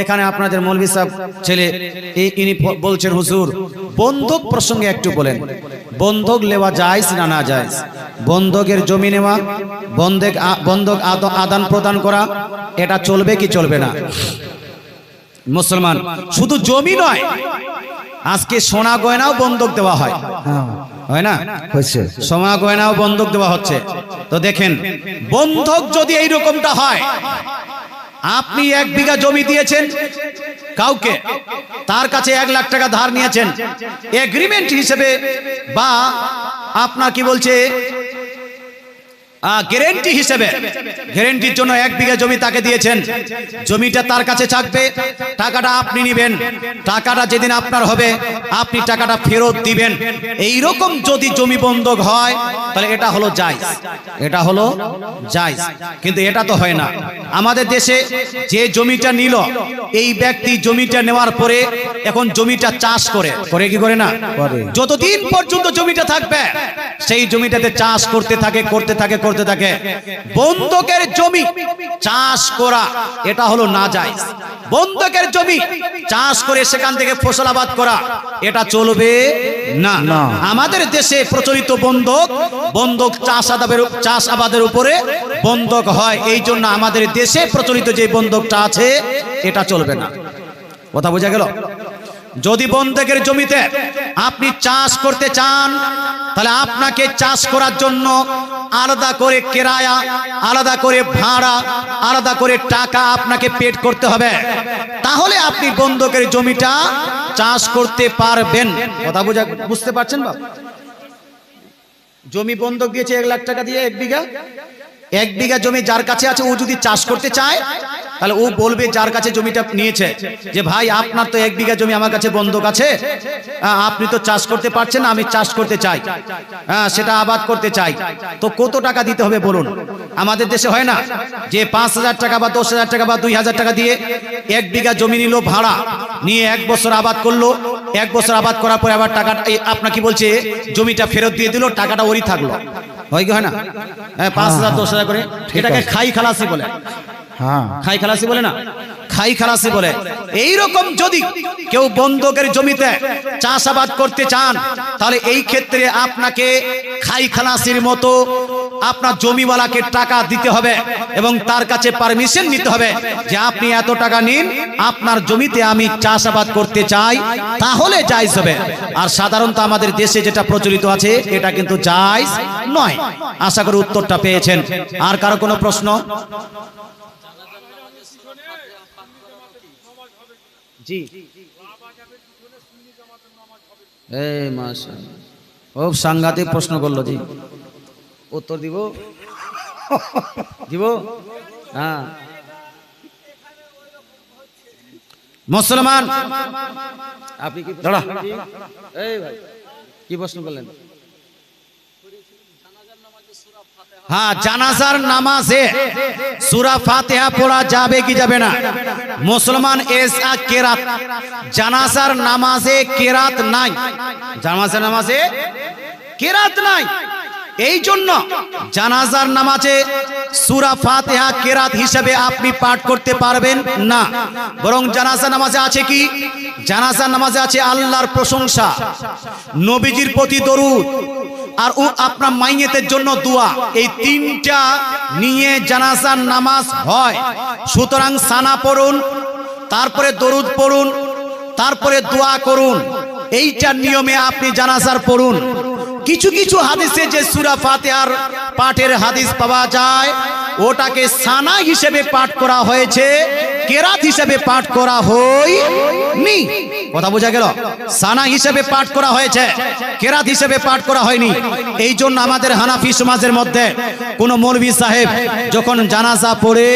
এখানে আপনাদের মৌলভী সাহেব ছেলে ইনি বলছেন হুজুর বন্ধক প্রসঙ্গে একটু বলেন, বন্ধক নেওয়া জায়েজ না না জায়েজ? বন্ধকের জমি নেওয়া, বন্ধক আদান প্রদান করা, এটা চলবে কি চলবে না? মুসলমান শুধু জমি নয়, আজকে সোনা গয়নাও বন্ধক দেওয়া হয়, হয় না? সোনা গয়নাও বন্ধক দেওয়া হচ্ছে। তো দেখেন, বন্ধক যদি এইরকমটা হয়, আপনি 1 বিঘা জমি দিয়েছেন কাউকে, তার কাছে 1 লাখ টাকা ধার নিয়েছেন এগ্রিমেন্ট হিসেবে, বা আপনার কি বলছে গ্যারান্টি হিসেবে, গ্যারান্টির জন্য 1 বিঘা জমি তাকে দিয়েছেন, জমিটা তার কাছে থাকবে, টাকাটা আপনি নেবেন, টাকাটা যেদিন আপনার হবে আপনি টাকাটা ফেরত দিবেন। এই রকম যদি জমি বন্ধক হয় তাহলে এটা হলো জায়েজ, এটা হলো জায়েজ। কিন্তু এটা তো হয় না। আমাদের দেশে যে জমিটা নিল, এই ব্যক্তি জমিটা নেওয়ার পরে এখন জমিটা চাষ করে কি করে না? যতদিন পর্যন্ত জমিটা থাকবে সেই জমিটাতে চাষ করতে থাকে। বন্ধকের জমি চাষ করা এটা হলো না জায়েজ। বন্ধকের জমি চাষ করে সেখান থেকে ফসল আবাদ করা এটা চলবে না। আমাদের দেশে প্রচলিত বন্ধক চাষ আবাদের উপরে বন্ধক হয়, এই জন্য আমাদের দেশে প্রচলিত যে বন্ধকটা আছে এটা চলবে না। কথা বোঝা গেল? যদি বন্ধকের জমিতে আপনি চাষ করতে চান তাহলে আপনাকে চাষ করার জন্য আলাদা করে কিরায়া, আলাদা করে ভাড়া, আলাদা করে টাকা আপনাকে পেড করতে হবে, তাহলে আপনি বন্ধকের জমিটা চাষ করতে পারবেন। কথা বুঝতে পারছেন বাবা? জমি বন্ধক দিয়েছে 1 লাখ টাকা দিয়ে 1 বিঘা জমি যার কাছে আছে, ও যদি চাষ করতে চায় তাহলে ও বলবে যার কাছে জমিটা নিয়েছে যে ভাই আপনার তো 1 বিঘা জমি আমার কাছে বন্ধক আছে, আপনি তো চাষ করতে পারছেন না, আমি চাষ করতে চাই, সেটা আবাদ করতে চাই, তো কত টাকা দিতে হবে বলুন? আমাদের দেশে হয় না যে 5,000 টাকা বা 10,000 টাকা বা 2,000 টাকা দিয়ে 1 বিঘা জমি নিল ভাড়া, নিয়ে 1 বছর আবাদ করলো, 1 বছর আবাদ করার পরে আবার টাকা আপনাকে বলছে জমিটা ফেরত দিয়ে দিল, টাকাটা ওরই থাকলো, হয় কি হয় না? 5,000 10,000 করে, এটাকে খাই খালাসি বলে। খাই খালাসি বলে না? খাই খালাসি বলে। এইরকম যদি কেউ বন্ধকের জমিতে চাষাবাদ করতে চান তাহলে এই ক্ষেত্রে আপনাকে খাই খালাসির মতো আপনার জমিওয়ালাকে টাকা দিতে হবে এবং তার কাছে পারমিশন নিতে হবে যে আপনি এত টাকা নিন, আপনার জমিতে আমি চাষাবাদ করতে চাই, তাহলে জায়েজ হবে। আর সাধারণত আমাদের দেশে যেটা প্রচলিত আছে এটা কিন্তু জায়েজ নয়। আশা করি উত্তরটা পেয়েছেন। আর কারো কোনো প্রশ্ন? জি, এই মাশাআল্লাহ, খুব সাংঘাতিক প্রশ্ন করলো জি। উত্তর দিব? হ্যাঁ। মুসলমান আপনি কি এই ভাই কি প্রশ্ন করলেন? হ্যাঁ, জানাজার নামাজে সূরা ফাতিহা পড়া যাবে কি যাবে না? মুসলমান এসা কেরাত, জানাজার নামাজে কেরাত নাই, জানাজার নামাজে কেরাত নাই। এই জন্য জানাজার নামাজে সূরা ফাতিহা কেরাত হিসেবে আপনি পাঠ করতে পারবেন না। বরং জানাজার নামাজে আছে কি? জানাজার নামাজে আছে আল্লাহর প্রশংসা, নবীজির প্রতি দরুদ, আর ও আপনার মাইয়েতের জন্য দোয়া। এই 3টা নিয়ে জানাজার নামাজ হয়। সুতরাং সানা পড়ুন, তারপরে দরুদ পড়ুন, তারপরে দোয়া করুন, এইটা নিয়মে আপনি জানাজার পড়ুন। কিছু কিছু হাদিসে যে সূরা ফাতিহার পাঠের হাদিস পাওয়া যায়, ওটাকে সানা হিসেবে পাঠ করা হয়েছে, কেরাত হিসেবে পাঠ করা হয়নি। কথা বোঝা গেল? সানা হিসেবে পাঠ করা হয়েছে, কেরাত হিসেবে পাঠ করা হয়নি। এই জন্য আমাদের হানাফি সমাজের মধ্যে কোন মৌলভী সাহেব যখন জানাজা পড়ে,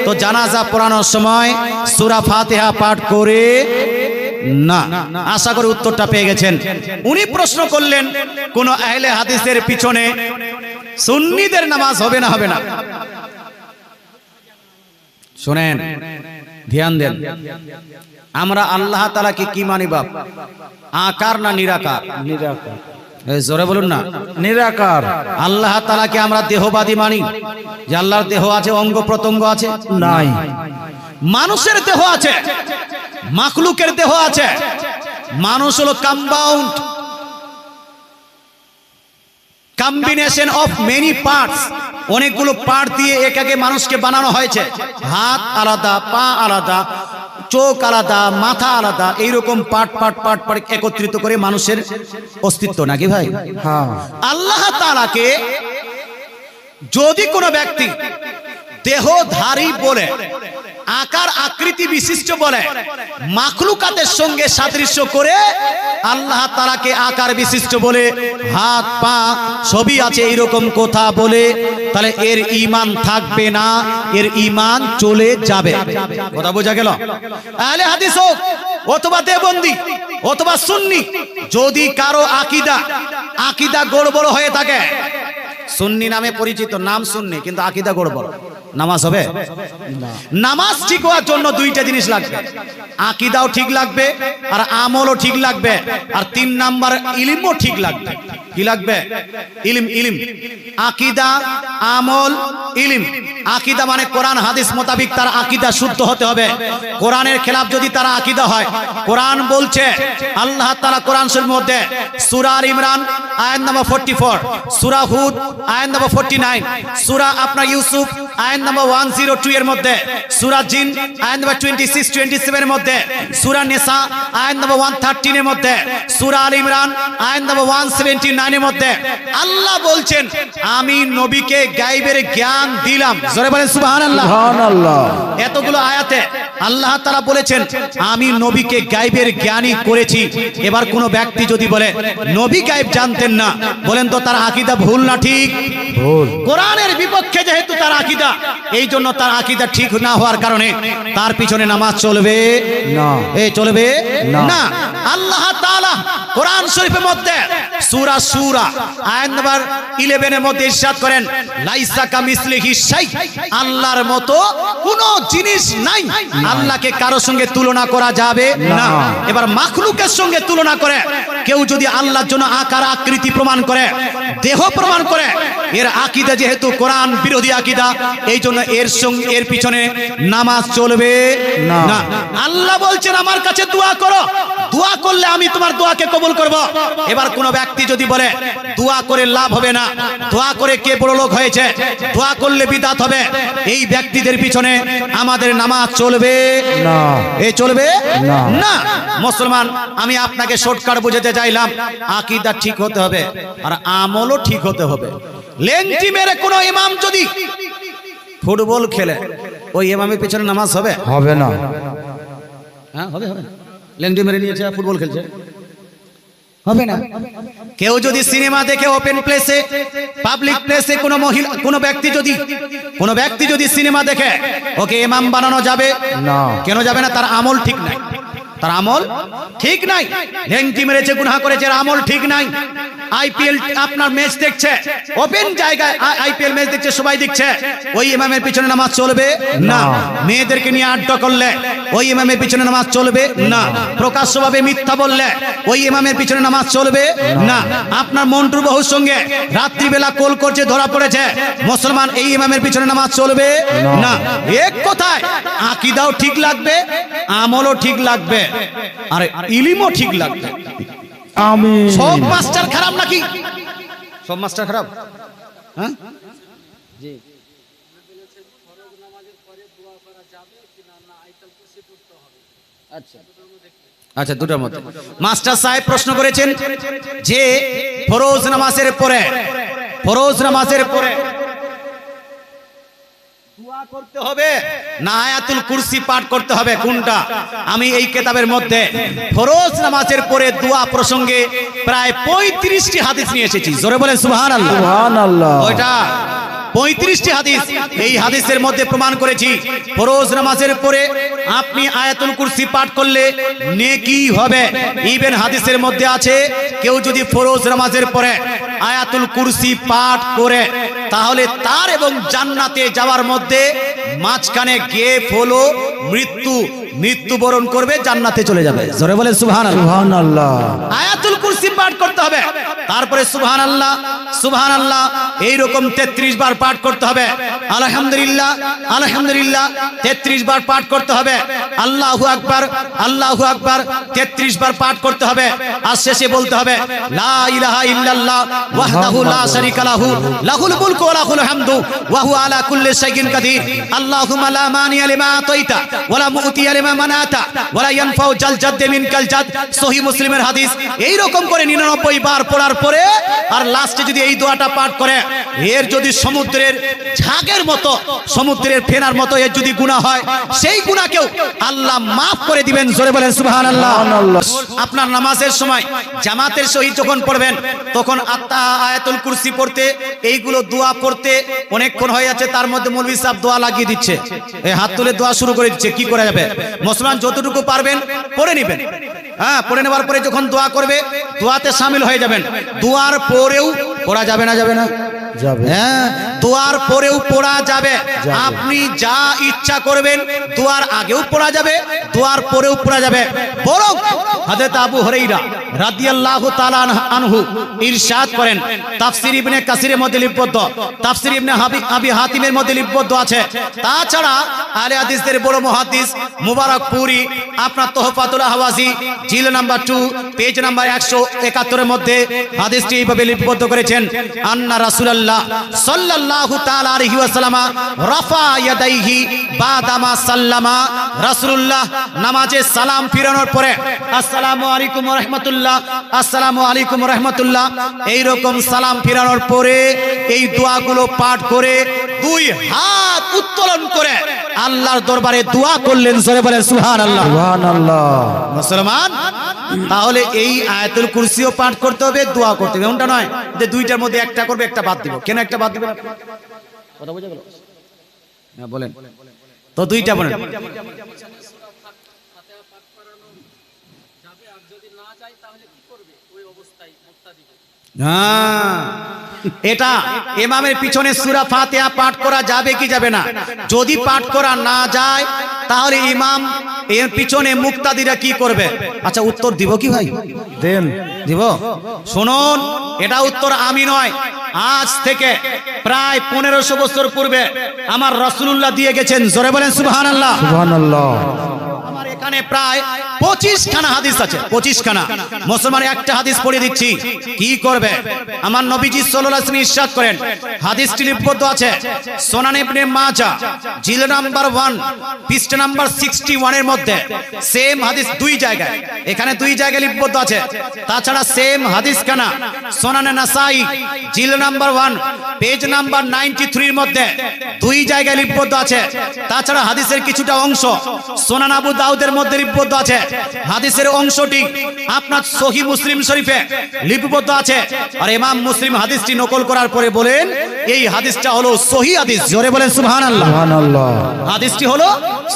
তো জানাজা পড়ানোর সময় সূরা ফাতিহা পাঠ করে না। আশা করি উত্তরটা পেয়ে গেছেন। উনি প্রশ্ন করলেন কোন আহলে হাদিসের পিছনে সুন্নিদের নামাজ হবে না হবে না? শুনেন, ধ্যান দেন, আমরা আল্লাহ তাআলাকে কি মানি বাপ? আকার না নিরাকার? নিরাকার। জোরে বলুন না। নিরাকার। আল্লাহ তাআলাকে আমরা দেহবাদী মানি, যে আল্লাহর দেহ আছে, অঙ্গ প্রত্যঙ্গ আছে? নাই। মানুষের দেহ আছে, মাখলুকের দেহ আছে। মানুষ হলো কম্বিনেশন অফ মেনি পার্টস, অনেকগুলো পার্ট দিয়ে একাকে মানুষকে বানানো হয়েছে। হাত আলাদা, পা আলাদা, চোখ আলাদা, মাথা আলাদা, এইরকম পার্ট একত্রিত করে মানুষের অস্তিত্ব, নাকি ভাই? হ্যাঁ। আল্লাহ তাআলাকে যদি কোনো ব্যক্তি দেহধারী বলে, আকার আকৃতি বিশিষ্ট বলে, মাখলুকাতের সঙ্গে সাদৃশ্য করে আল্লাহ তাআলাকে আকার বিশিষ্ট বলে, হাত পা সবই আছে এইরকম কথা বলে, তাহলে এর ঈমান থাকবে না, এর ঈমান চলে যাবে। কথা বোঝা গেল? আহলে হাদিস হোক অথবা দেওবন্দি অথবা সুন্নি, যদি কারো আকীদা গড়বড় হয়ে থাকে, সুন্নি নামে পরিচিত, নাম সুন্নি কিন্তু আকীদা গড়বড়, নামাজ হবে না। নামাজ ঠিক হওয়ার জন্য দুইটা জিনিস লাগবে, আকীদাও ঠিক লাগবে আর আমলও ঠিক লাগবে, আর 3 নাম্বার ইলমও ঠিক লাগবে। কি লাগবে? ইলম। আকীদা, আমল, ইলম। আকীদা মানে কোরআন হাদিস মোতাবেক তার আকীদা শুদ্ধ হতে হবে। কোরআনের খেলাফ যদি তার আকীদা হয়, কোরআন বলছে, আল্লাহ তাআলা কোরআন শরীফের মধ্যে সূরা আল ইমরান আয়াত নম্বর 44, সূরা হুদ আয়াত নম্বর 49, সূরা আপনার ইউসুফ আয়াত নম্বর 102 এর মধ্যে, সূরা জিন আয়াত নম্বর 26, 27 এর মধ্যে, সূরা নিসা আয়াত নম্বর 113 এর মধ্যে, সূরা আল ইমরান আয়াত নম্বর 179 এর মধ্যে আল্লাহ বলছেন, আমি নবীকে গায়বের জ্ঞান দিলাম। জোরে বলেন সুবহানাল্লাহ। সুবহানাল্লাহ। এতগুলো আয়াতে আল্লাহ তাআলা বলেছেন, আমি নবীকে গায়বের জ্ঞানী করেছি। এবার কোন ব্যক্তি যদি বলে নবী গায়ব জানতেন না, বলেন তো তার আকীদা ভুল না ঠিক? ভুল। কোরআনের বিপক্ষে যেহেতু তার আকীদা, এই জন্য তার আকীদা ঠিক না হওয়ার কারণে তার পিছনে নামাজ চলবে না। চলবে না। না। আল্লাহ তাআলা কোরআন শরীফের মধ্যে সূরা সূরা আয়াত নম্বর 11 এর মধ্যে ইরশাদ করেন, লাইসা কামিসলিহি শাই, আল্লাহর মতো কোনো জিনিস নাই, আল্লাহকে কারো সঙ্গে তুলনা করা যাবে না। এবার মাখলুকের সঙ্গে তুলনা করে কেউ যদি আল্লাহর জন্য আকার আকৃতি প্রমাণ করে, দেহ প্রমাণ করে, এর আকীদা যেহেতু কোরআন বিরোধী আকীদা, এই জন্য এর পিছনে নামাজ চলবে না। আল্লাহ বলছেন, আমার কাছে দোয়া করো, দোয়া করলে আমি তোমার দোয়াকে কবুল করব। এবার কোন ব্যক্তি যদি বলে দোয়া করে লাভ হবে না, দোয়া করে কে বড় লোক হয়েছে, দোয়া করলে বিদআত হবে, এই ব্যক্তিদের পিছনে আমাদের নামাজ চলবে না। চলবে না। না। মুসলমান, আমি আপনাকে শর্টকাট বুঝাতে চাইলাম, আকীদা ঠিক হতে হবে আর আমলও ঠিক হতে হবে। লেংটি মেরে কোন ইমাম যদি ফুটবল খেলে, ওই ইমামের পিছনে নামাজ হবে? হবে না। হ্যাঁ, হবে না। লেংটি মেরে নিয়েছে, ফুটবল খেলছে, হবে না। কেউ যদি সিনেমা দেখে ওপেন প্লেসে, পাবলিক প্লেসে, কোনো ব্যক্তি যদি সিনেমা দেখে, ওকে ইমাম বানানো যাবে না। কেন যাবে না? তার আমল ঠিক নাই, তার আমল ঠিক নাই। লেংটি মেরেছে, গুনাহ করেছে, আমল ঠিক নাই। আইপিএল আপনার ম্যাচ দেখছে, ওপেন জায়গায় আইপিএল ম্যাচ দেখছে, সবাই দেখছে, ওই ইমামের পিছনে নামাজ চলবে না। মেয়েদেরকে নিয়ে আড্ডা করলে ওই ইমামের পিছনে নামাজ চলবে না। প্রকাশ্যভাবে মিথ্যা বললে ওই ইমামের পিছনে নামাজ চলবে না। আপনার মন্টুর বহুর সঙ্গে রাত্রিবেলা কোল করছে, ধরা পড়েছে, মুসলমান, এই ইমামের পিছনে নামাজ চলবে না। এক কথায় আকীদাও ঠিক লাগবে, আমলও ঠিক লাগবে, আর ইলমও ঠিক লাগবে। আমিন। সব মাস্টার খারাপ নাকি? সব মাস্টার খারাপ? হ্যাঁ, আচ্ছা, দুটোর মধ্যে মাস্টার সাহেব প্রশ্ন করেছেন যে ফরজ নামাজের পরে দোয়া করতে হবে না আয়াতুল কুরসি পাঠ করতে হবে, কোনটা? আমি এই কিতাবের মধ্যে ফরজ নামাজের পরে দোয়া প্রসঙ্গে প্রায় 35টি হাদিস নিয়ে এসেছি। জোরে বলেন সুবহানাল্লাহ। সুবহানাল্লাহ। ওইটা 35টি হাদিস, এই হাদিসের মধ্যে প্রমাণ করেছি ফরজ নামাজের পরে আপনি আয়াতুল কুরসি পাঠ করলে নেকি হবে। ইভেন হাদিসের মধ্যে আছে, কেউ যদি ফরজ নামাজের পরে আয়াতুল কুরসি পাঠ করে, তাহলে তার এবং জান্নাতে যাওয়ার মধ্যে মাঝখানে গ্যাপ হলো মৃত্যু, মৃত্যুবরণ করবে, জান্নাতে চলে যাবে। জোরে বলেন সুবহানাল্লাহ। সুবহানাল্লাহ। আয়াতুল কুরসি পাঠ করতে হবে, তারপরে সুবহানাল্লাহ সুবহানাল্লাহ এইরকম 33 বার পাঠ করতে হবে। আলহামদুলিল্লাহ আলহামদুলিল্লাহ 33 বার পাঠ করতে হবে। আল্লাহু আকবার আল্লাহু আকবার 33 বার পাঠ করতে হবে। আর শেষে বলতে হবে লা ইলাহা ইল্লাল্লাহ ওয়াহদাহু লা শারীকা লাহু লাহুল মুলকু ওয়া লাহুল হামদু ওয়া হুয়া আলা কুল্লি শাইইন কাদির। আল্লাহুম্মা লা মানিয়া লিমা আতাইতা ওয়া লা মুতিয়া লিমা মানাতা ওয়া লা ইয়ানফাউ জাল জাদ্দি মিনকাল জাদ। সহিহ মুসলিমের হাদিস। এই রকম করে 99 বার পড়ার পরে আর লাস্টে যদি এই দোয়াটা পাঠ করে, এর যদি সমুদ্রের ঝাঁকের মতো, সমুদ্রের ফেনার মতো এর যদি গুনাহ হয়, সেই গুনাহকেও আল্লাহ মাফ করে দিবেন। জোরে বলেন সুবহানাল্লাহ। আপনার নামাজের সময় জামাতের সহিত যখন পড়বেন, তখন আয়াতুল কুরসি পড়তে, এইগুলো দোয়া পড়তে অনেকক্ষণ হয়ে যাচ্ছে, তার মধ্যে মৌলভী সাহেব দোয়া লাগিয়ে দিচ্ছে, এই হাত তুলে দোয়া শুরু করে দিচ্ছে। কি করা যাবে? মুসলমান যতটুকু পারবেন পড়ে নেবেন। হ্যাঁ, পড়ে নেওয়ার পরে যখন দোয়া করবে, দোয়াতে শামিল হয়ে যাবেন। দোয়ার পরেও পড়া যাবে না? যাবে না? যাবে। হ্যাঁ, দোয়ার পরেও পড়া যাবে। আপনি যা ইচ্ছা করবেন, দোয়ার আগেও পড়া যাবে, দোয়ার পরেও পড়া যাবে। বরং হযরত আবু হুরায়রা রাদিয়াল্লাহু তাআলা আনহু ইরশাদ করেন, তাফসীর ইবনে কাসিরের মধ্যে লিপিবদ্ধ, তাফসীর ইবনে আবি হাতিমের মধ্যে লিপিবদ্ধ আছে। তাছাড়া আহলে হাদিসদের বড় মুহাদ্দিস মুবারকপুরি আপনার তোহফাতুল আহওয়াজি জিল নাম্বার 2 পেজ নাম্বার 171 এর মধ্যে হাদিসটি এইভাবে লিপিবদ্ধ করেছেন, আন্না রাসূলুল্লাহ সাল্লাল্লাহু তাআলা আলাইহি ওয়াসাল্লাম রাফা ইয়াদাইহি বাদামা সাল্লামা। রাসূলুল্লাহ নামাজে সালাম ফিরানোর পরে আসসালামু আলাইকুম ওয়া রাহমাতুল্লাহ, আসসালামু আলাইকুম ওয়া রাহমাতুল্লাহ এই রকম সালাম ফিরানোর পরে এই দোয়াগুলো পাঠ করে 2 হাত উত্তোলন করে আল্লাহর দরবারে দোয়া করলেন। জোরে বলেন সুবহানাল্লাহ। সুবহানাল্লাহ। মুসলমান, তাহলে এই আয়াতুল কুরসিও পাঠ করতে হবে, দোয়া করতে হবে। এমনটা নয় যে দুইটার মধ্যে একটা করবে একটা বাদ দিব। কেন একটা বাদ দিবেন? কথা বুঝা গেল? হ্যাঁ বলেন তো, দুইটা বলেন। এটা ইমামের পিছনে সূরা ফাতিহা পাঠ করা যাবে কি যাবে না? যদি পাঠ করা না যায়, তাহলে ইমাম এর পিছনে মুক্তাদিরা কি করবে? আচ্ছা, উত্তর দিব কি ভাই? দেন। দিব। শুনুন, এটা উত্তর আমি নয়, আজ থেকে প্রায় 1500 বছর পূর্বে আমার রাসূলুল্লাহ দিয়ে গেছেন। জোরে বলেন সুবহানাল্লাহ। সুবহানাল্লাহ। আমার এখানে প্রায় 25 খানা হাদিস আছে, 25 খানা। মুসলমান একটা হাদিস পড়ে দিচ্ছি, কি করবে? আমার নবীজি সাল্লাল্লাহু আলাইহি ওয়াসাল্লাম ইরশাদ করেন, হাদিসটি লিপিবদ্ধ আছে সুনান ইবনে মাজাহ জিল নাম্বার 1 পৃষ্ঠা নাম্বার 61 এর মধ্যে। সেম হাদিস 2 জায়গায়, এখানে 2 জায়গায় লিপিবদ্ধ আছে। তাছাড়া সেম হাদিস খানা সুনানে নাসাই জিল নাম্বার 1 পেজ নাম্বার 93 এর মধ্যে 2 জায়গায় লিপিবদ্ধ আছে। তাছাড়া হাদিসের কিছুটা অংশ সুনান আবু দাউদের মধ্যে লিপিবদ্ধ আছে। হাদিসের অংশটি আপনার সহিহ মুসলিম শরীফে লিপিবদ্ধ আছে। আর ইমাম মুসলিম হাদিসটি নকল করার পরে বলেন, এই হাদিসটা হলো সহিহ হাদিস। জোরে বলেন সুবহানাল্লাহ। সুবহানাল্লাহ। হাদিসটি হলো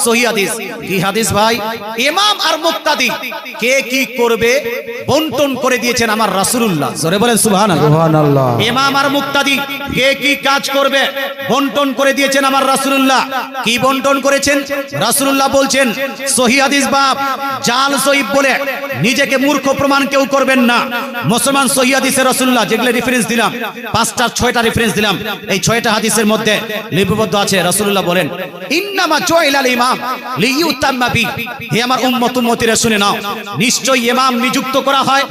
সহিহ হাদিস। কি হাদিস ভাই? ইমাম আর মুক্তাদি কে কি করবে বন্টন করে দিয়েছেন আমার রাসূলুল্লাহ। জোরে বলেন সুবহানাল্লাহ। সুবহানাল্লাহ। ইমাম আর মুক্তাদি কে কি কাজ করবে বন্টন করে দিয়েছেন আমার রাসূলুল্লাহ। কি বন্টন করেছেন? রাসূলুল্লাহ বলছেন, সহিহ হাদিস বাপ জাল সহিব বলে নিজেকে মূর্খ প্রমাণ কেউ করবেন না। মুসলমান সহিহ হাদিসে রাসূলুল্লাহ যেগুলো রেফারেন্স দিলাম, 5টা 6টা রেফারেন্স দিলাম, এই 6টা হাদিসের মধ্যে লিপিবদ্ধ আছে। রাসূলুল্লাহ বলেন, ইন্নামা জুইলাল ইমাম লিইউতাম্মা বি। হে আমার উম্মত উম্মতিরা শুনে নাও, নিশ্চয়ই ইমাম নিযুক্ত করা হয়,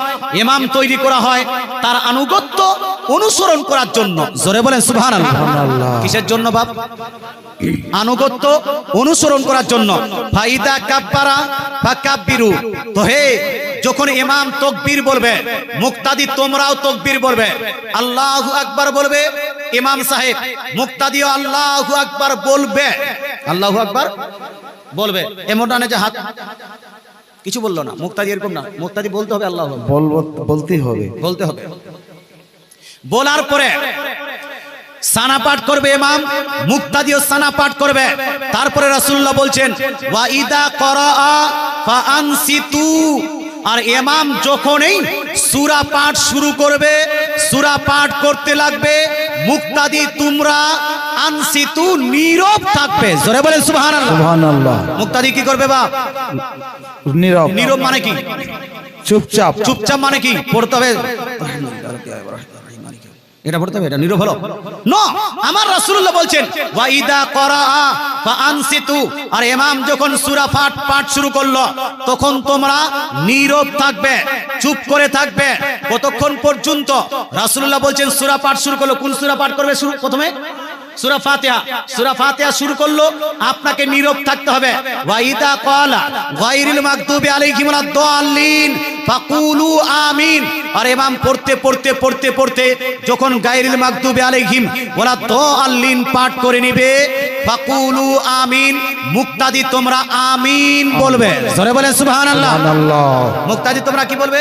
ইমাম তৈরি করা হয় তার আনুগত্য অনুসরণ করার জন্য। জোরে বলেন সুবহানাল্লাহ। কিসের জন্য বাপ? আনুগত্য অনুসরণ করার জন্য। ফাইদা কাব্বারা ফাকাব্বিরু। তো হে, যখন ইমাম তাকবীর বলবে, মুক্তাদি তোমরাও তাকবীর বলবে, আল্লাহু আকবার বলবে। ইমাম সাহেব মুক্তাদিও আল্লাহু আকবার বলবে, আল্লাহু আকবার বলবে। এমনটা না যে হাত কিছু বললো না, মুক্তাদি এরকম না, মুক্তাদি বলতে হবে আল্লাহু আকবার, বলতেই হবে, বলতে হবে। বলার পরে সানা পাঠ করবে ইমাম, মুক্তাদিও সানা পাঠ করবে। তারপরে রাসূলুল্লাহ বলছেন, ওয়া ইদা করাআ ফাআনসিতু। আর ইমাম যখনই সূরা পাঠ শুরু করবে, সূরা পাঠ করতে লাগবে, মুক্তাদি তোমরা আনসিতু নীরব থাকবে। জোরে বলেন সুবহানাল্লাহ। সুবহানাল্লাহ। মুক্তাদি কি করবে বাপ? নীরব। নীরব মানে কি? চুপচাপ। চুপচাপ মানে কি? পড়তে হবে, এটা পড়তে হবে, এটা নীরব হলো না। আমার রাসূলুল্লাহ বলছেন ওয়া ইদা করাআ ফাআনসিতু, আর ইমাম যখন সূরা পাঠ শুরু করলো তখন তোমরা নীরব থাকবে, চুপ করে থাকবে। কতক্ষণ পর্যন্ত? রাসূলুল্লাহ বলছেন সূরা পাঠ শুরু করলো, কোন সূরা পাঠ করবে শুরু? প্রথমে সূরা ফাতিহা। সূরা ফাতিহা শুরু করলো, আপনাকে নীরব থাকতে হবে। ওয়া ইদা ক্বালা গায়রিল মাগদুবি আলাইহিম ওয়ালাদ-দাল্লিন ফাকুলু আমিন, আর ইমাম পড়তে যখন গায়রিল মাগদুবি আলাইহিম ওয়ালাদ-দাল্লিন পাঠ করে নিবে, ফাকুলু আমিন, মুক্তাদি তোমরা আমিন বলবে। জোরে বলেন সুবহানাল্লাহ। সুবহানাল্লাহ। মুক্তাদি তোমরা কি বলবে?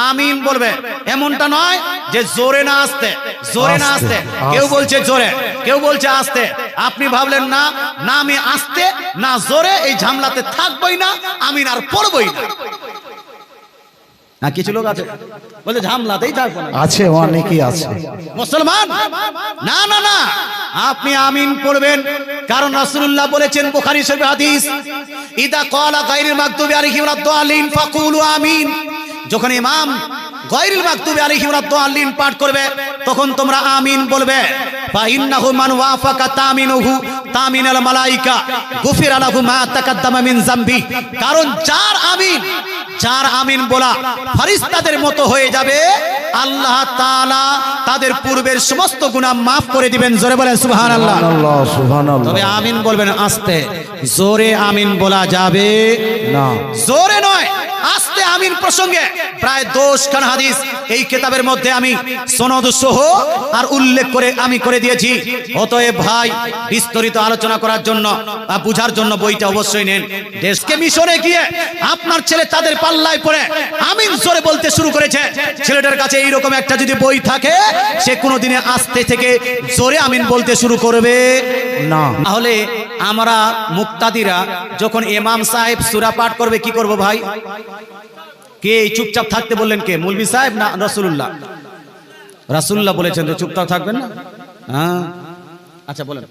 আমিন বলবে। এমনটা নয় যে জোরে না আস্তে, জোরে না আস্তে। কেউ বলছে জোরে, কেউ বলছে আস্তে। আপনি ভাবলেন না না আমি আস্তে না জোরে এই ঝামলাতে থাকবই না, আমিন আর পড়বই না। না কিছু লোক আছে বলে ঝামলাতেই থাকবো না। আছে, অনেকেই আছে। মুসলমান না না না, আপনি আমিন পড়বেন, কারণ রাসূলুল্লাহ বলেছেন বুখারী শরীফ হাদিস, ইদা ক্বালা গায়রিল মাগদুবি আলাইহিম ওয়ালাদ-দাল্লিন ফাকুলু আমিন, যখন ইমাম গায়রিল মাগদুবি আলাইহিম ওয়ালাদ-দাল্লিন পাঠ করবে তখন তোমরা আমিন বলবে। ফা ইন্নাহু মান ওয়াফাকা তামিনুহু তামিনাল মালায়েকা গুফিরা লাহু মা তাকাদ্দামা মিন যামবি, কারণ যার আমিন বলা ফেরেশতাদের মতো হয়ে যাবে, আল্লাহ তাআলা তাদের পূর্বের সমস্ত গুনাহ maaf করে দিবেন। জোরে বলেন সুবহানাল্লাহ। সুবহানাল্লাহ, সুবহানাল্লাহ। তবে আমিন বলবেন আস্তে, জোরে আমিন বলা যাবে না। জোরে নয়, আস্তে আমিন প্রসঙ্গে প্রায় 10 খান হাদিস এই কিতাবের মধ্যে আমি সনদ সহ আর উল্লেখ করে দিয়েছি। অতএব ভাই, বিস্তারিত আলোচনা করার জন্য বা বুঝার জন্য বইটা অবশ্যই নেন। দেশকে মিশনে গিয়ে আপনার ছেলে তাদের পাল্লায় পড়ে আমিন জোরে বলতে শুরু করেছে, ছেলেটার কাছে এইরকম একটা যদি বই থাকে, সে কোনোদিনে আস্তে থেকে জোরে আমিন বলতে শুরু করবে না। তাহলে আমরা মুক্তাদিরা যখন ইমাম সাহেব সূরা পাঠ করবে কি করব ভাই? কে চুপচাপ থাকতে বললেন? কে, মৌলভী সাহেব না রাসূলুল্লাহ? রাসূলুল্লাহ বলেছেন তো চুপচাপ থাকবেন না। হ্যাঁ আচ্ছা বলেন।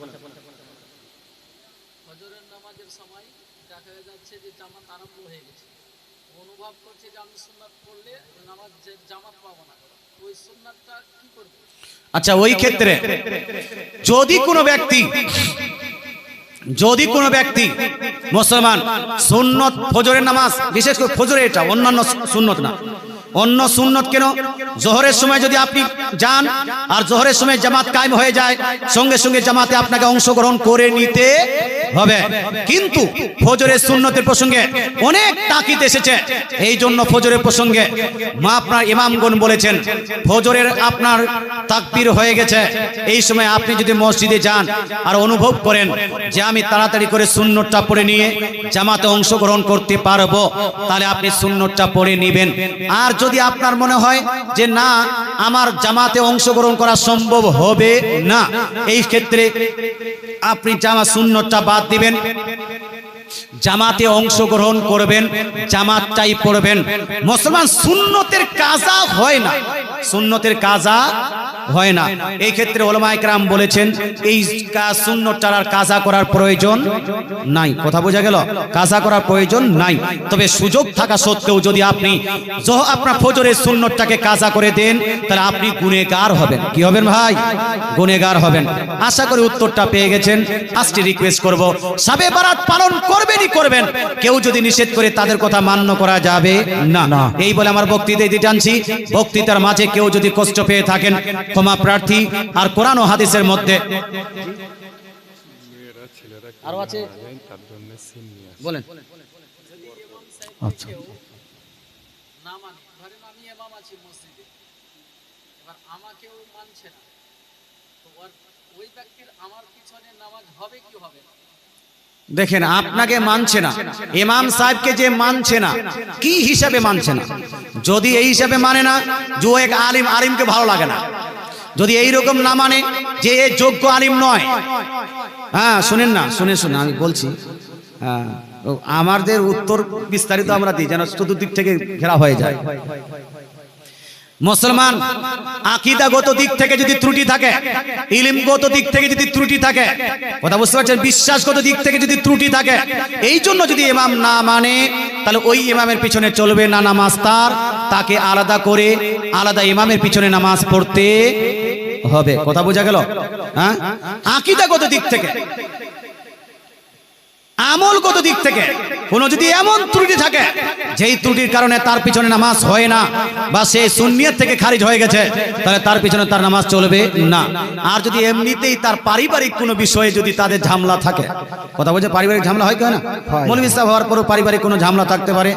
ফজরের নামাজের সময় দেখা যাচ্ছে যে জামাত আরম্ভ হয়ে গেছে, অনুভব করছে যে আমি সুন্নাত পড়লে নামাজ জামাত পাবো না, ওই সুন্নাতটা কি করবে? আচ্ছা, ওই ক্ষেত্রে যদি কোনো ব্যক্তি মুসলমান সুন্নত ফজরের নামাজ, বিশেষ করে ফজরে, এটা অন্যান্য সুন্নত না, অন্য সুন্নত কেন, জোহরের সময় যদি আপনি যান আর জোহরের সময় জামাত কায়েম হয়ে যায়, সঙ্গে সঙ্গে জামাতে আপনাকে অংশগ্রহণ করে নিতে হবে। কিন্তু ফজরের সুন্নতের প্রসঙ্গে অনেক তাকিদ এসেছে, এই জন্য ফজরের প্রসঙ্গে আপনার ইমামগণ বলেছেন ফজরের আপনার তাকবীর হয়ে গেছে, এই সময় আপনি যদি মসজিদে যান আর অনুভব করেন যে আমি তাড়াতাড়ি করে সুন্নতটা পড়ে নিয়ে জামাতে অংশগ্রহণ করতে পারবো, তাহলে আপনি সুন্নতটা পড়ে নেবেন। আর যদি আপনার মনে হয় যে না আমার জামাতে অংশগ্রহণ করা সম্ভব হবে না, এই ক্ষেত্রে আপনি জামা সুন্নতটা বাদ দিবেন, জামাতে অংশগ্রহণ করবেন, জামাতটাই পড়বেন। মুসলমান সুন্নতের কাজা হয় না, সুন্নতের কাজা হয় না। এই ক্ষেত্রে উলামায়ে কেরাম বলেছেন এই সুন্নতটার আর কাজা করার প্রয়োজন নাই। কথা বোঝা গেল? কাজা করার প্রয়োজন নাই। তবে সুযোগ থাকা সত্ত্বেও যদি আপনি আপনার ফজরের সুন্নতটাকে কাজা করে দেন, তাহলে আপনি গুনাহগার হবেন। কি হবেন ভাই? গুনাহগার হবেন। আশা করি উত্তরটা পেয়ে গেছেন। আজকে রিকোয়েস্ট করব, শবে বারাত পালন করবেনই করবেন, কেউ যদি নিষেধ করে তাদের কথা মান্য করা যাবে না। এই বলে আমার বক্তৃতা দিতে টানছি। বক্তৃতার মাঝে কেউ যদি কষ্ট পেয়ে থাকেন ক্ষমা প্রার্থী। আর কোরআন ও হাদিসের মধ্যে আরো আছে, বলেন। আচ্ছা, না মানে ধরেন আমি ইমাম আছি মসজিদে, এবার আমাকেও মানছে না, তো ওই ব্যক্তির আমার পিছনে নামাজ হবে কি হবে না? দেখেন, আপনাকে মানছে না, ইমাম সাহেবকে যে মানছে না, কি হিসাবে মানছে না? যদি এই হিসাবে মানে না যে এক আলিমকে ভালো লাগে না, যদি এইরকম না মানে যে এ যোগ্য আলিম নয়, হ্যাঁ শুনেন না, শুনে আমি বলছি, হ্যাঁ আমাদের উত্তর বিস্তারিত আমরা দিই যেন চতুর্দিক থেকে ঘেরা হয়ে যায়। মুসলমান আকীদাগত দিক থেকে যদি ত্রুটি থাকে, ইলমগত দিক থেকে যদি ত্রুটি থাকে, কথা বুঝতে পারছেন, বিশ্বাসগত দিক থেকে যদি ত্রুটি থাকে, এই জন্য যদি ইমাম না মানে তাহলে ওই ইমামের পিছনে চলবে না নামাজ, তাকে আলাদা করে আলাদা ইমামের পিছনে নামাজ পড়তে হবে। কথা বোঝা গেল? হ্যাঁ, আকীদাগত দিক থেকে, আমলগত দিক থেকে কোনো যদি এমন ত্রুটি থাকে যেই ত্রুটির কারণে তার পিছনে নামাজ হয় না বা সে সুন্নিয়ত থেকে খারিজ হয়ে গেছে, তাহলে তার পিছনে তার নামাজ চলবে না। আর যদি এমনিতেই তার পারিবারিক কোনো বিষয়ে যদি তাদের ঝামেলা থাকে, কথা বলছে পারিবারিক ঝামেলা হয় কেন না, মৌলভী সাহেব হওয়ার পরও পারিবারিক কোনো ঝামেলা থাকতে পারে,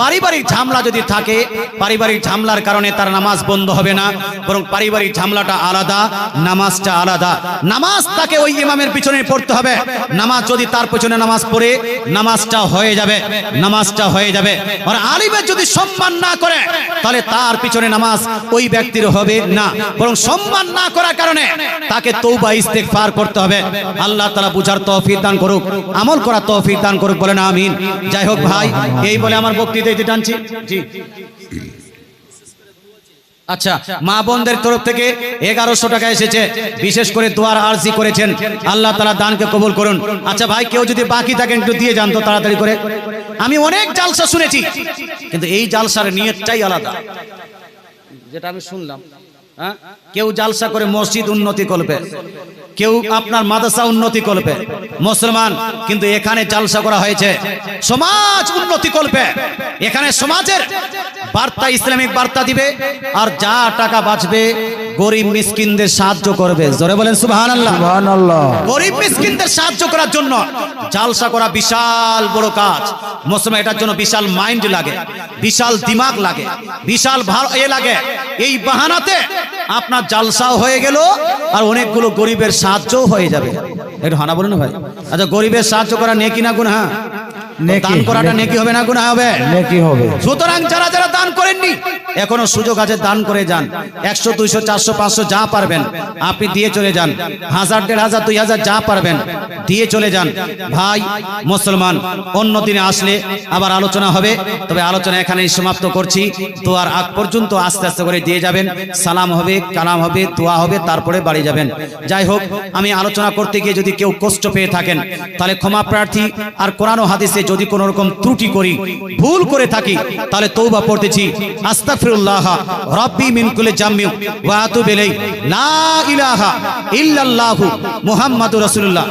পারিবারিক ঝামেলা যদি থাকে, পারিবারিক ঝামেলার কারণে তার নামাজ বন্ধ হবে না, বরং পারিবারিক ঝামেলাটা আলাদা, নামাজটা আলাদা। নামাজ তাকে ওই ইমামের পিছনে পড়তে হবে। নামাজ যদি তার পিছনে নামাজ পড়ে, নামাজটা হয়ে যাবে, নামাজটা হয়ে যাবে। আর আলিমের যদি সম্মান না করে তাহলে তার পিছনে নামাজ ওই ব্যক্তির হবে না, বরং সম্মান না করার কারণে তাকে তওবা ইস্তেগফার করতে হবে। আল্লাহ তাআলা বুঝার তৌফিক দান করুক, আমল করার তৌফিক দান করুক, বলেন আমিন। যাই হোক ভাই, এই বলে আমার বক্তৃতা দিতে টানছি। জি আচ্ছা, মা বোনদের তরফ থেকে 1100 টাকা এসেছে, বিশেষ করে দোয়ার আরজি করেছেন, আল্লাহ তাআলা দানকে কবুল করুন। আচ্ছা ভাই, কেউ যদি বাকি থাকেন একটু দিয়ে যান তো তাড়াতাড়ি করে। আমি অনেক জালসা শুনেছি, কিন্তু এই জালসার নিয়তটাই আলাদা, যেটা আমি শুনলাম। হ্যাঁ, কেউ জালসা করে মসজিদ উন্নতি করবে, কেউ আপনার মাদ্রাসা উন্নতি করবে, মুসলমান, কিন্তু এখানে জালসা করা হয়েছে সমাজ উন্নতি করবে। এখানে সমাজের বার্তা, ইসলামিক বার্তা দিবে, আর যা টাকা বাঁচবে গরিব মিসকিনদের সাহায্য করবে। জোরে বলেন সুবহানাল্লাহ। সুবহানাল্লাহ। গরিব মিসকিনদের সাহায্য করার জন্য জালসা করা বিশাল বড় কাজ। মুসলমান এটার জন্য বিশাল মাইন্ড লাগে, বিশাল দিমাগ লাগে, বিশাল ভালো লাগে। এই বাহানাতে আপনার জালসাও হয়ে গেল আর অনেকগুলো গরিবের সাহায্য হয়ে যাবে। একটু হানা বলুন না ভাই। আচ্ছা, গরিবের সাহায্য করা নেকি না গুনাহ? দান করাটা নেকি হবে না গুনাহ হবে? নেকি হবে। সুতরাং যারা যারা দান করেননি এখনো সুযোগ আছে, দান করে যান। 100, 200, 400, 500 যা পারবেন আপনি দিয়ে চলে যান। 1000, 1500, 2000 যা পারবেন দিয়ে চলে যান। ভাই মুসলমান, অন্য দিনে আসলে আবার আলোচনা হবে, তবে আলোচনা এখানেই সমাপ্ত করছি। দোয়ার আগ পর্যন্ত আস্তে আস্তে করে দিয়ে যাবেন, সালাম হবে, কালাম হবে, দোয়া হবে, তারপরে বাড়ি যাবেন। যাই হোক, আমি আলোচনা করতে গিয়ে যদি কেউ কষ্ট পেয়ে থাকেন তাহলে ক্ষমা প্রার্থী। আর কোরআন ও হাদিসে যদি কোনো রকম ত্রুটি করি, ভুল করে থাকি, তাহলে তওবা পড়তেছি, আস্তাগফিরুল্লাহ রাব্বি মিন কুল্লি জামমি ওয়া আতুবু ইলাইহি, লা ইলাহা ইল্লাল্লাহু মুহাম্মাদুর রাসূলুল্লাহ।